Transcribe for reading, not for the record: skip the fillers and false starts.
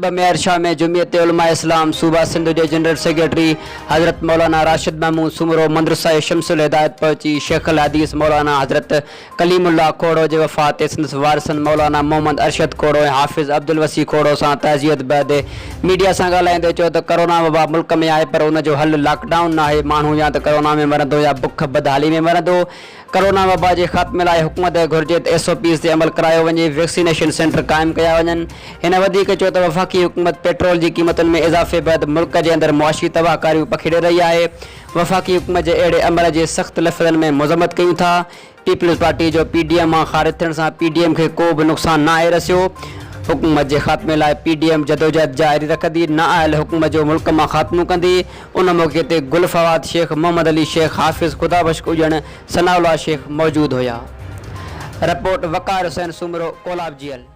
खुतबा में ارشد में जमयत علماء اسلام صوبه سندس के जनरल सैक्रेटरी حضرت مولانا راشد محمود سومرو مدرسه الهدايت پهچي شيخ الحديث مولانا حضرت ڪليم الله کهڙو जे वफात ते سندس وارثن مولانا محمد ارشد کهڙو ऐं حافظ عبدالواسع کهڙو सां تعزيت बैदि मीडिया सां ॻाल्हाईंदे चयो त कोरोना वबा मुल्क में आहे पर उन जो हल लॉकडाउन न आहे। माण्हू या त कोरोना में मरंदो या बुख बदहाली में मरंदो। कोरोना वबा जे ख़ात्मे लाइ हुकूमत घुर्जे त SOPs ते अमल करायो वञे, वैक्सीनेशन सेंटर क़ाइमु कया वञनि। हिन वधीक चयो त वफ़ाक़ी हुकूमत पेट्रोल जी क़ीमतुनि में इज़ाफ़े बैदि मुल्क जे अंदरि मुआशी तबाहकारियूं पखिड़े रही आहे। वफ़ाक़ी हुकूमत जे अहिड़े अमल जे सख़्त लफ़्ज़नि में मज़म्मत कयूं था। पीपल्स पार्टी जो PDM मां ख़ारिज थियण सां PDM खे को बि नुक़सानु न आहे रसियो। हुकूमत जे ख़ात्मे लाइ PDM जदोजहद जारी रखंदी, न आयल हुकूमत जो मुल्क मां ख़ात्मो कंदी। उन मौक़े ते गुल फवाद शेख, मोहम्मद अली शेख, हाफ़िज, ख़ुदाबख्श उजण, सनाउल्लाह शेख मौजूद हुया। रपोट वक़ार, हुसैन, सोमरो, ڪولاب, جيئل।